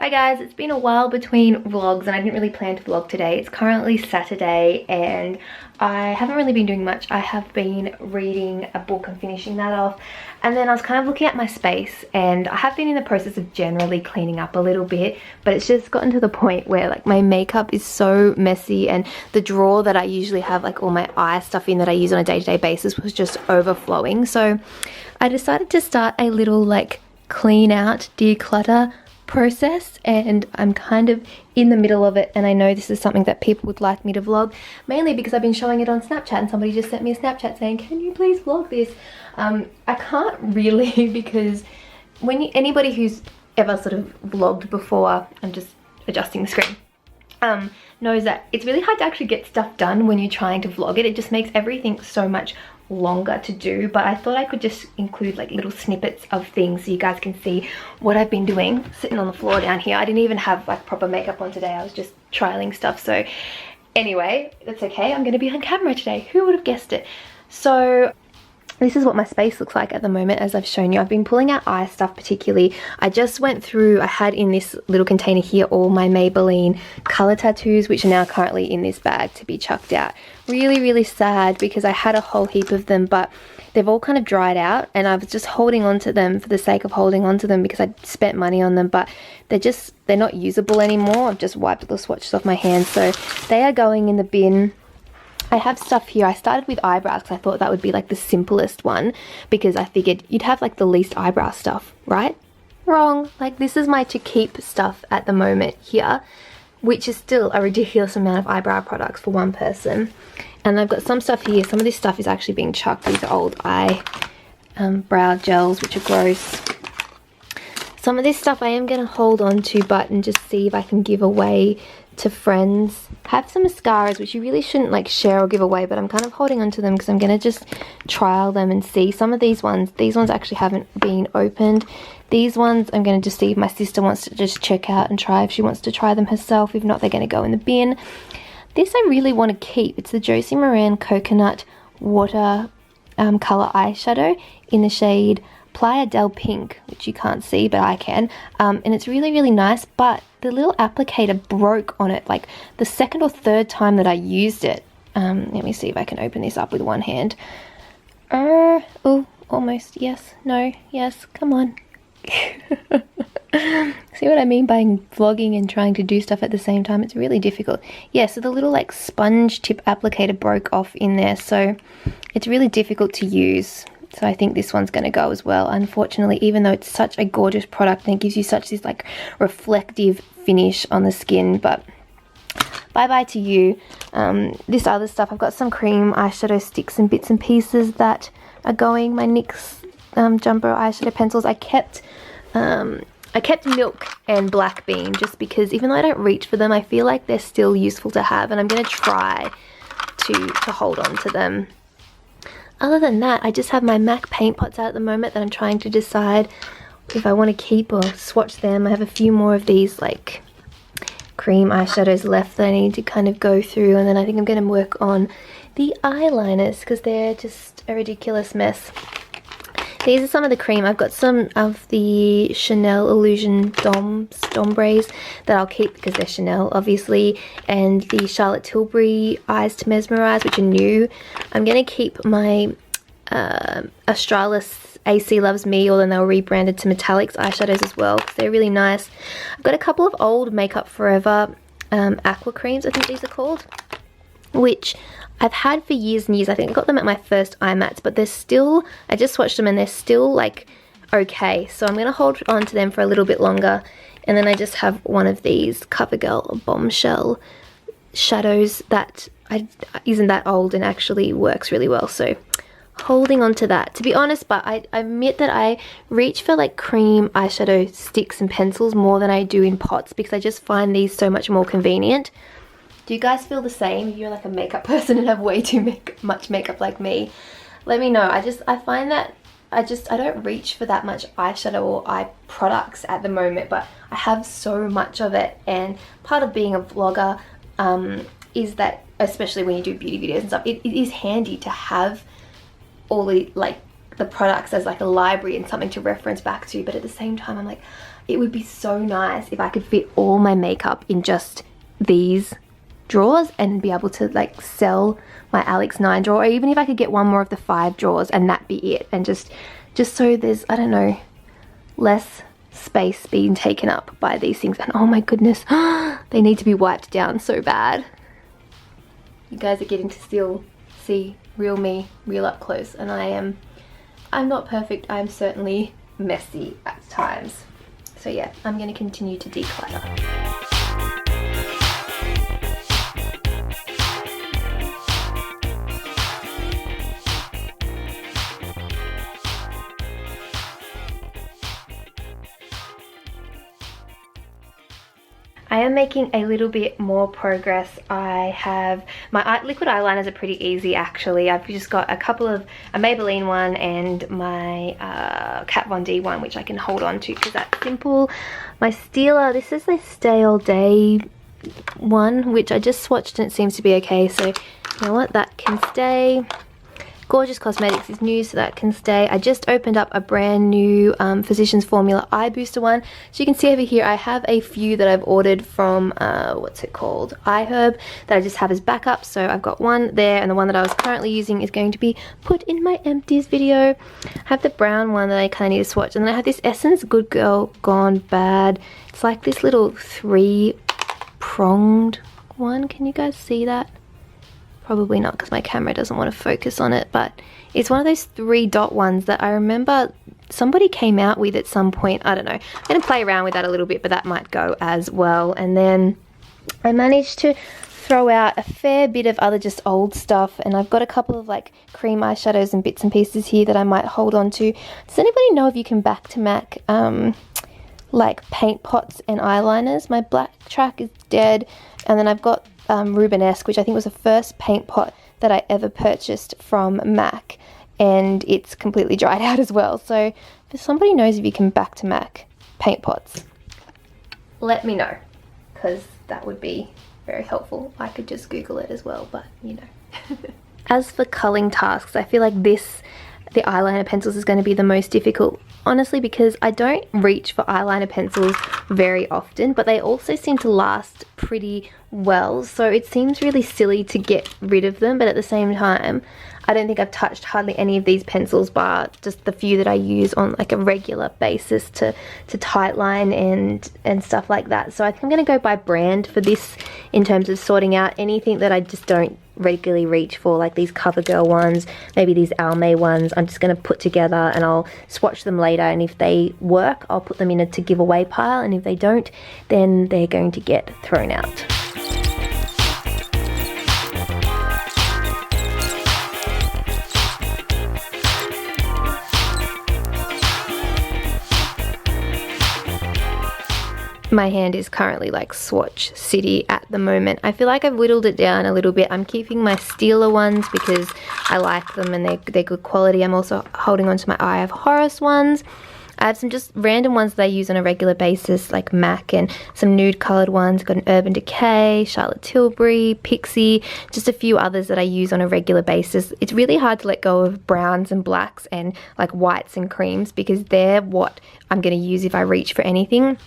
Hi guys, it's been a while between vlogs and I didn't really plan to vlog today. It's currently Saturday and I haven't really been doing much. I have been reading a book and finishing that off, and then I was kind of looking at my space, and I have been in the process of generally cleaning up a little bit, but it's just gotten to the point where like my makeup is so messy, and the drawer that I usually have like all my eye stuff in that I use on a day-to-day basis was just overflowing. So I decided to start a little like clean out, declutter process, and I'm kind of in the middle of it, and I know this is something that people would like me to vlog, mainly because I've been showing it on Snapchat, and somebody just sent me a Snapchat saying, can you please vlog this? I can't really, because when anybody who's ever sort of vlogged before, I'm just adjusting the screen, knows that it's really hard to actually get stuff done when you're trying to vlog it. It just makes everything so much longer to do. But I thought I could just include like little snippets of things so you guys can see what I've been doing. Sitting on the floor down here, I didn't even have like proper makeup on today. I was just trialing stuff. So anyway, that's okay. I'm gonna be on camera today. Who would have guessed it? So this is what my space looks like at the moment, as I've shown you. I've been pulling out eye stuff particularly. I just went through, I had in this little container here all my Maybelline colour tattoos, which are now currently in this bag to be chucked out. Really, really sad because I had a whole heap of them, but they've all kind of dried out, and I was just holding on to them for the sake of holding on to them because I spent money on them, but they're not usable anymore. I've just wiped the swatches off my hands, so they are going in the bin. I have stuff here. I started with eyebrows because I thought that would be like the simplest one, because I figured you'd have like the least eyebrow stuff, right? Wrong. Like, this is my to keep stuff at the moment here, which is still a ridiculous amount of eyebrow products for one person. And I've got some stuff here. Some of this stuff is actually being chucked. These are old brow gels, which are gross. Some of this stuff I am going to hold on to, but and just see if I can give away to friends. I have some mascaras which you really shouldn't like share or give away, but I'm kind of holding on to them because I'm going to just trial them and see. Some of these ones actually haven't been opened. These ones I'm going to just see if my sister wants to just check out and try, if she wants to try them herself. If not, they're going to go in the bin. This I really want to keep. It's the Josie Moran Coconut Water Colour Eyeshadow in the shade Playa del Pink, which you can't see, but I can. And it's really, really nice, but the little applicator broke on it like the second or third time that I used it. Let me see if I can open this up with one hand. Oh, almost. Yes, no, yes, come on. See what I mean by vlogging and trying to do stuff at the same time? It's really difficult. Yeah, so the little like sponge tip applicator broke off in there, so it's really difficult to use. So I think this one's going to go as well, unfortunately, even though it's such a gorgeous product and it gives you such this like reflective finish on the skin. But bye bye to you. This other stuff, I've got some cream eyeshadow sticks and bits and pieces that are going. My NYX jumbo eyeshadow pencils. I kept Milk and Black Bean just because even though I don't reach for them, I feel like they're still useful to have, and I'm going to try to hold on to them. Other than that, I just have my MAC paint pots out at the moment that I'm trying to decide if I want to keep or swatch them. I have a few more of these like cream eyeshadows left that I need to kind of go through, and then I think I'm going to work on the eyeliners because they're just a ridiculous mess. These are some of the cream. I've got some of the Chanel Illusion Dombres that I'll keep because they're Chanel, obviously, and the Charlotte Tilbury Eyes to Mesmerize, which are new. I'm going to keep my Australis AC Loves Me, although they were rebranded to Metallics eyeshadows as well because they're really nice. I've got a couple of old Makeup Forever Aqua Creams, I think these are called, which I've had for years and years. I think I got them at my first eye mats, but they're still, I just swatched them and they're still like okay. So I'm going to hold on to them for a little bit longer. And then I just have one of these CoverGirl Bombshell shadows that isn't that old and actually works really well. So holding on to that, to be honest, but I admit that I reach for like cream eyeshadow sticks and pencils more than I do in pots because I just find these so much more convenient. Do you guys feel the same? If you're like a makeup person and have way too much makeup like me, let me know. I find that I don't reach for that much eyeshadow or eye products at the moment, but I have so much of it, and part of being a vlogger is that, especially when you do beauty videos and stuff, it is handy to have all the like the products as like a library and something to reference back to, but at the same time I'm like, it would be so nice if I could fit all my makeup in just these drawers and be able to like sell my Alex 9 drawer, or even if I could get one more of the 5 drawers and that be it, and just so there's, I don't know, less space being taken up by these things. And oh my goodness, they need to be wiped down so bad. You guys are getting to still see real me, real up close, and I'm not perfect. I'm certainly messy at times. So yeah, I'm going to continue to declutter. I am making a little bit more progress. I have, my liquid eyeliners are pretty easy actually. I've just got a Maybelline one and my Kat Von D one, which I can hold on to because that's simple. My Steeler, this is the Stay All Day one, which I just swatched and it seems to be okay. So you know what, that can stay. Gorgeous Cosmetics is new, so that can stay. I just opened up a brand new Physicians Formula Eye Booster one. So you can see over here, I have a few that I've ordered from, what's it called? iHerb, that I just have as backup. So I've got one there, and the one that I was currently using is going to be put in my empties video. I have the brown one that I kind of need to swatch. And then I have this Essence Good Girl Gone Bad. It's like this little 3-pronged one. Can you guys see that? Probably not because my camera doesn't want to focus on it, but it's one of those 3-dot ones that I remember somebody came out with at some point. I don't know. I'm going to play around with that a little bit, but that might go as well. And then I managed to throw out a fair bit of other just old stuff, and I've got a couple of like cream eyeshadows and bits and pieces here that I might hold on to. Does anybody know if you can back to Mac like paint pots and eyeliners? My black track is dead, and then I've got Rubenesque, which I think was the first paint pot that I ever purchased from MAC, and it's completely dried out as well. So if somebody knows if you can back to MAC paint pots, let me know, because that would be very helpful. I could just Google it as well, but you know. As for culling tasks, I feel like the eyeliner pencils is going to be the most difficult, honestly, because I don't reach for eyeliner pencils very often, but they also seem to last pretty well, so it seems really silly to get rid of them. But at the same time, I don't think I've touched hardly any of these pencils bar just the few that I use on like a regular basis to tightline and stuff like that. So I think I'm going to go by brand for this in terms of sorting out anything that I just don't regularly reach for, like these CoverGirl ones, maybe these Almay ones. I'm just going to put together and I'll swatch them later, and if they work I'll put them in a to give away pile, and if they don't then they're going to get thrown out. My hand is currently like swatch city at the moment. I feel like I've whittled it down a little bit. I'm keeping my Steeler ones because I like them and they're good quality. I'm also holding on to my Eye of Horus ones. I have some just random ones that I use on a regular basis, like MAC, and some nude coloured ones. I've got an Urban Decay, Charlotte Tilbury, Pixie, just a few others that I use on a regular basis. It's really hard to let go of browns and blacks and like whites and creams, because they're what I'm going to use if I reach for anything.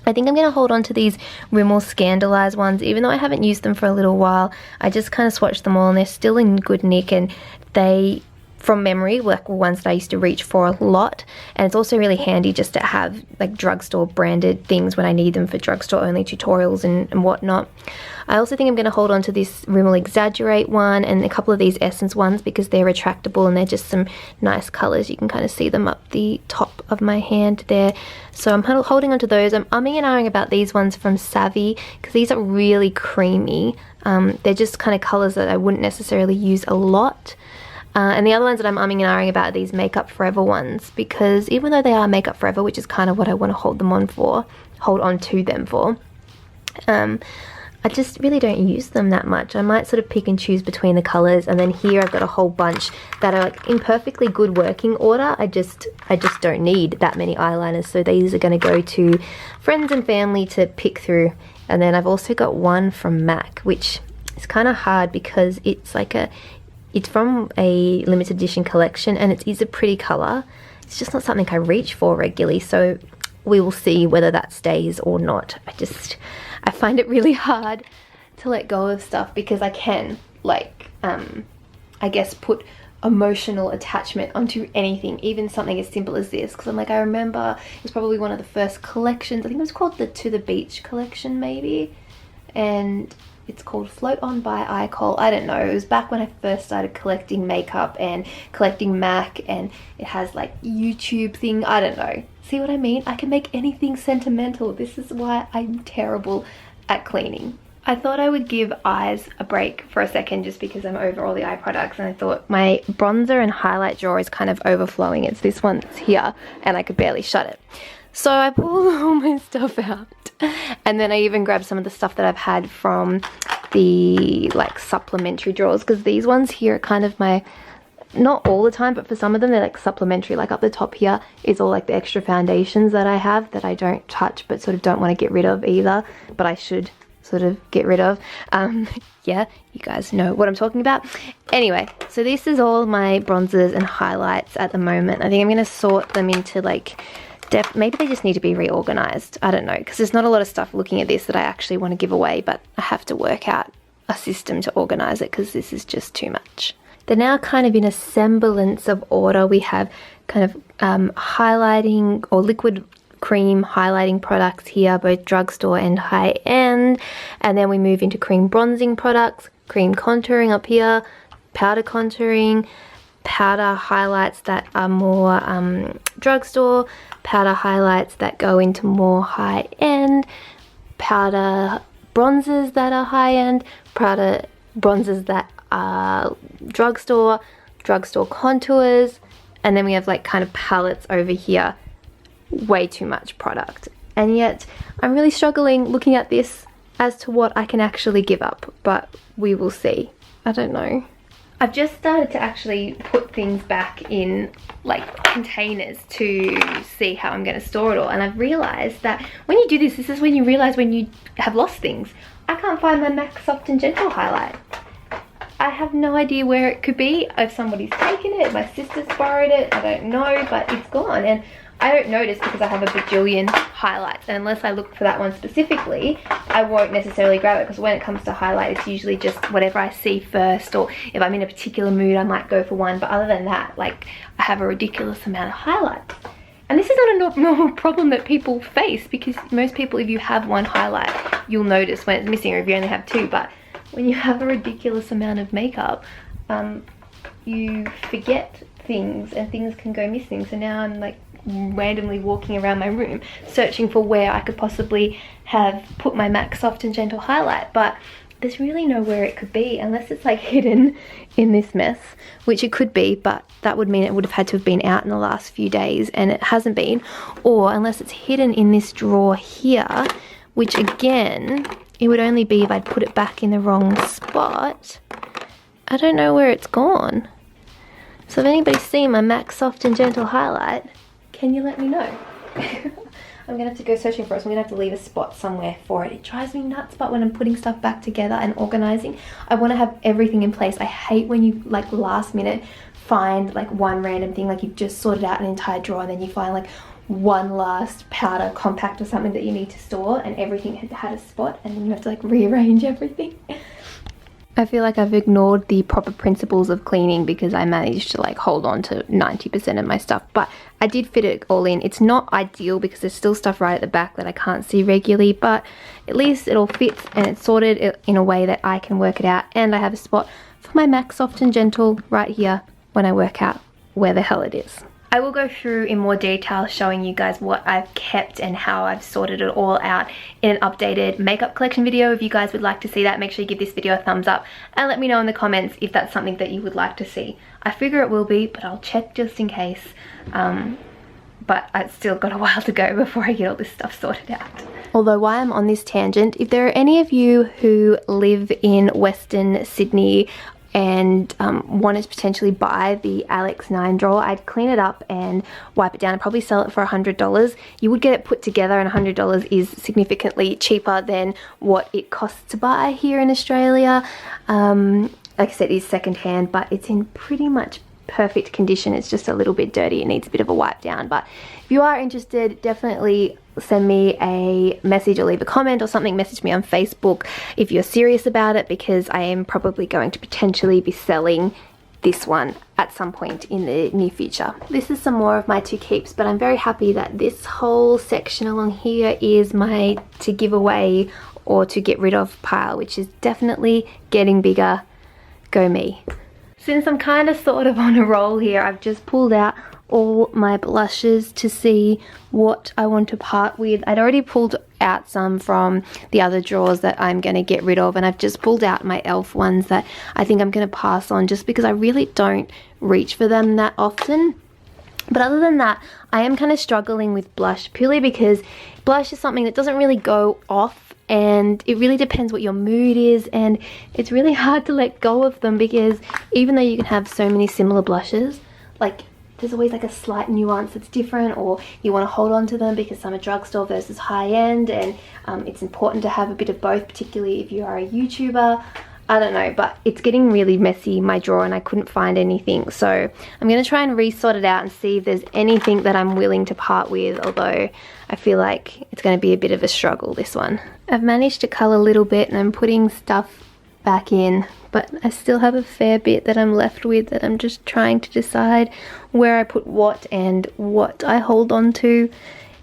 I think I'm going to hold on to these Rimmel Scandalise ones, even though I haven't used them for a little while. I just kind of swatched them all and they're still in good nick, and they, from memory, were ones that I used to reach for a lot. And it's also really handy just to have like drugstore branded things when I need them for drugstore only tutorials and whatnot. I also think I'm going to hold on to this Rimmel Exaggerate one and a couple of these Essence ones because they're retractable and they're just some nice colours. You can kind of see them up the top of my hand there. So I'm holding on to those. I'm umming and ahhing about these ones from Savvy because these are really creamy. They're just kind of colours that I wouldn't necessarily use a lot. And the other ones that I'm umming and ahhing about are these Makeup Forever ones, because even though they are Makeup Forever, which is kind of what I want to hold on to them for, I just really don't use them that much. I might sort of pick and choose between the colours, and then here I've got a whole bunch that are like in perfectly good working order. I just don't need that many eyeliners, so these are going to go to friends and family to pick through. And then I've also got one from MAC, which is kind of hard because it's like it's from a limited edition collection and it is a pretty colour. It's just not something I reach for regularly, so we will see whether that stays or not. I find it really hard to let go of stuff because I can, like, I guess put emotional attachment onto anything, even something as simple as this, because I'm like, I remember it was probably one of the first collections. I think it was called the To the Beach collection maybe, and it's called Float On by Icole. I don't know, it was back when I first started collecting makeup and collecting MAC, and it has like YouTube thing, I don't know. See what I mean? I can make anything sentimental. This is why I'm terrible at cleaning. I thought I would give eyes a break for a second just because I'm over all the eye products, and I thought my bronzer and highlight drawer is kind of overflowing. It's this one that's here and I could barely shut it. So I pulled all my stuff out, and then I even grabbed some of the stuff that I've had from the like supplementary drawers, because these ones here are kind of my, not all the time, but for some of them they're like supplementary. Like up the top here is all like the extra foundations that I have that I don't touch but sort of don't want to get rid of either, but I should sort of get rid of. Yeah, you guys know what I'm talking about. Anyway, so this is all my bronzers and highlights at the moment. I think I'm going to sort them into like, maybe they just need to be reorganized. I don't know, because there's not a lot of stuff looking at this that I actually want to give away, but I have to work out a system to organize it because this is just too much. They're now kind of in a semblance of order. We have kind of highlighting or liquid cream highlighting products here, both drugstore and high-end, and then we move into cream bronzing products, cream contouring up here, powder contouring, powder highlights that are more drugstore, powder highlights that go into more high-end, powder bronzers that are high-end, powder bronzers that are drugstore contours, and then we have like kind of palettes over here. Way too much product, and yet I'm really struggling looking at this as to what I can actually give up, but we will see. I don't know. I've just started to actually put things back in like containers to see how I'm going to store it all, and I've realized that when you do this, this is when you realize when you have lost things. I can't find my MAC Soft and Gentle highlight. I have no idea where it could be. If somebody's taken it, my sister's borrowed it, I don't know, but it's gone. And I don't notice because I have a bajillion highlights, and unless I look for that one specifically, I won't necessarily grab it, because when it comes to highlight, it's usually just whatever I see first, or if I'm in a particular mood, I might go for one, but other than that, like, I have a ridiculous amount of highlights. And this is not a normal problem that people face, because most people, if you have one highlight, you'll notice when it's missing, or if you only have two, but when you have a ridiculous amount of makeup, you forget things, and things can go missing. So now I'm like randomly walking around my room searching for where I could possibly have put my MAC Soft and Gentle highlight, but there's really nowhere it could be unless it's like hidden in this mess, which it could be, but that would mean it would have had to have been out in the last few days, and it hasn't been. Or unless it's hidden in this drawer here, which again, it would only be if I'd put it back in the wrong spot. I don't know where it's gone. So if anybody's seen my MAC Soft and Gentle highlight, can you let me know? I'm gonna have to go searching for it, so I'm gonna have to leave a spot somewhere for it. It drives me nuts, but when I'm putting stuff back together and organizing, I want to have everything in place. I hate when you like last minute find like one random thing, like you've just sorted out an entire drawer, and then you find like one last powder compact or something that you need to store, and everything had a spot, and then you have to like rearrange everything. I feel like I've ignored the proper principles of cleaning because I managed to like hold on to 90% of my stuff, but I did fit it all in. It's not ideal because there's still stuff right at the back that I can't see regularly, but at least it all fits and it's sorted in a way that I can work it out, and I have a spot for my MAC Soft and Gentle right here when I work out where the hell it is. I will go through in more detail showing you guys what I've kept and how I've sorted it all out in an updated makeup collection video. If you guys would like to see that, make sure you give this video a thumbs up and let me know in the comments if that's something that you would like to see. I figure it will be, but I'll check just in case. But I've still got a while to go before I get all this stuff sorted out. Although while I'm on this tangent, if there are any of you who live in Western Sydney and want to potentially buy the Alex 9 drawer, I'd clean it up and wipe it down and probably sell it for $100. You would get it put together, and $100 is significantly cheaper than what it costs to buy here in Australia. Like I said, it is secondhand, but it's in pretty much perfect condition. It's just a little bit dirty. It needs a bit of a wipe down. But if you are interested, definitely send me a message or leave a comment or something. Message me on Facebook if you're serious about it, because I am probably going to potentially be selling this one at some point in the near future. This is some more of my to keeps, but I'm very happy that this whole section along here is my to give away or to get rid of pile, which is definitely getting bigger. Go me. Since I'm kind of sort of on a roll here, I've just pulled out all my blushes to see what I want to part with. I'd already pulled out some from the other drawers that I'm going to get rid of, and I've just pulled out my e.l.f. ones that I think I'm going to pass on just because I really don't reach for them that often. But other than that, I am kind of struggling with blush purely because blush is something that doesn't really go off, and it really depends what your mood is, and it's really hard to let go of them because even though you can have so many similar blushes, like there's always like a slight nuance that's different, or you want to hold on to them because some are drugstore versus high-end, and it's important to have a bit of both, particularly if you are a YouTuber. I don't know, but it's getting really messy, my drawer, and I couldn't find anything. So I'm going to try and re-sort it out and see if there's anything that I'm willing to part with, although I feel like it's going to be a bit of a struggle, this one. I've managed to cull a little bit and I'm putting stuff back in, but I still have a fair bit that I'm left with that I'm just trying to decide where I put what and what I hold on to.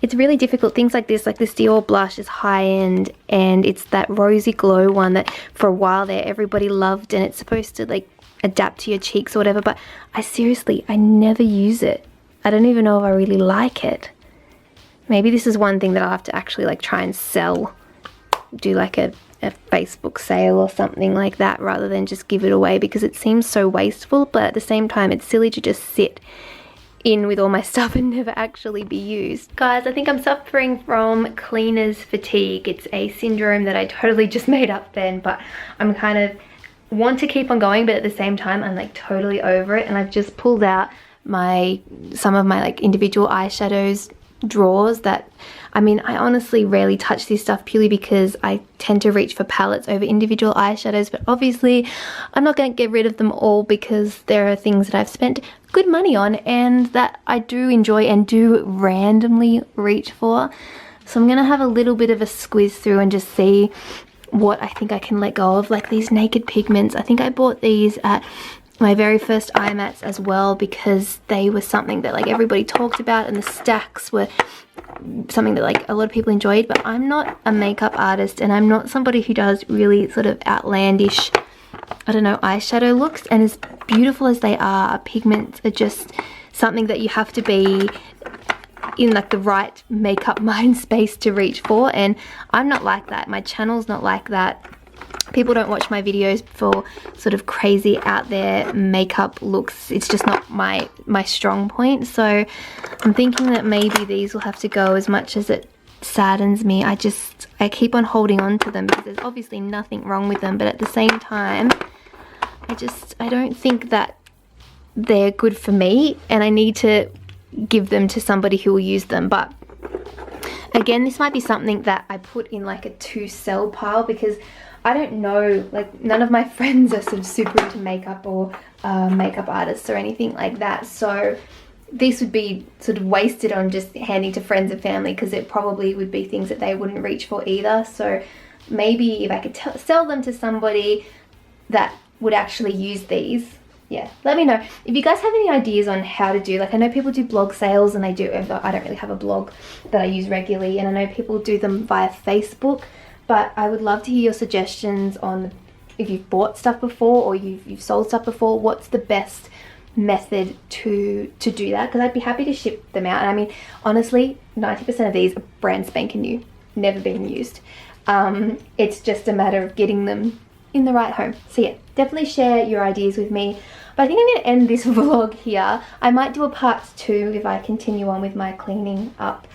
It's really difficult. Things like this Dior blush is high-end, and it's that rosy glow one that for a while there everybody loved, and it's supposed to like adapt to your cheeks or whatever, but I never use it. I don't even know if I really like it. Maybe this is one thing that I'll have to actually like try and sell, do like a Facebook sale or something like that, rather than just give it away, because it seems so wasteful, but at the same time it's silly to just sit in with all my stuff and never actually be used. Guys, I think I'm suffering from cleaner's fatigue. It's a syndrome that I totally just made up then, but I'm kind of want to keep on going, but at the same time I'm like totally over it, and I've just pulled out some of my like individual eyeshadows drawers that, I mean, I honestly rarely touch this stuff purely because I tend to reach for palettes over individual eyeshadows, but obviously I'm not going to get rid of them all because there are things that I've spent good money on and that I do enjoy and do randomly reach for. So I'm going to have a little bit of a squeeze through and just see what I think I can let go of. Like these Naked Pigments, I think I bought these at my very first eye mats as well because they were something that like everybody talked about, and the stacks were something that like a lot of people enjoyed. But I'm not a makeup artist, and I'm not somebody who does really sort of outlandish, I don't know, eyeshadow looks. And as beautiful as they are, pigments are just something that you have to be in like the right makeup mind space to reach for, and I'm not like that. My channel's not like that. People don't watch my videos for sort of crazy out there makeup looks. It's just not my strong point. So I'm thinking that maybe these will have to go, as much as it saddens me. I keep on holding on to them because there's obviously nothing wrong with them, but at the same time I don't think that they're good for me, and I need to give them to somebody who will use them. But again, this might be something that I put in like a to sell pile, because I don't know, like none of my friends are sort of super into makeup or makeup artists or anything like that, so this would be sort of wasted on just handing to friends and family, because it probably would be things that they wouldn't reach for either. So maybe if I could sell them to somebody that would actually use these, yeah, let me know. If you guys have any ideas on how to do, like I know people do blog sales, and I don't really have a blog that I use regularly, and I know people do them via Facebook, but I would love to hear your suggestions on if you've bought stuff before or you've sold stuff before. What's the best method to do that? Because I'd be happy to ship them out. And I mean, honestly, 90% of these are brand spanking new, never been used. It's just a matter of getting them in the right home. So yeah, definitely share your ideas with me. But I think I'm going to end this vlog here. I might do a part 2 if I continue on with my cleaning up.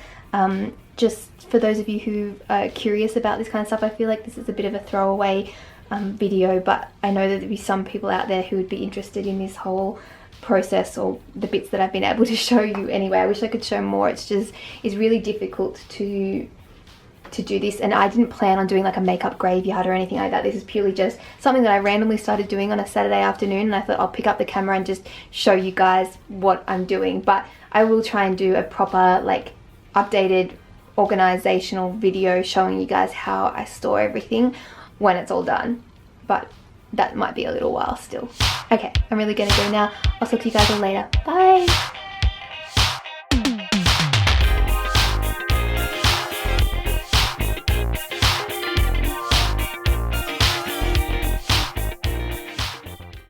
Just for those of you who are curious about this kind of stuff, I feel like this is a bit of a throwaway video, but I know that there'll be some people out there who would be interested in this whole process, or the bits that I've been able to show you anyway. I wish I could show more. It's really difficult to to do this, and I didn't plan on doing like a makeup graveyard or anything like that. This is purely just something that I randomly started doing on a Saturday afternoon, and I thought I'll pick up the camera and just show you guys what I'm doing. But I will try and do a proper like updated organizational video showing you guys how I store everything when it's all done, but that might be a little while still. Okay, I'm really gonna go now. I'll talk to you guys all later. Bye.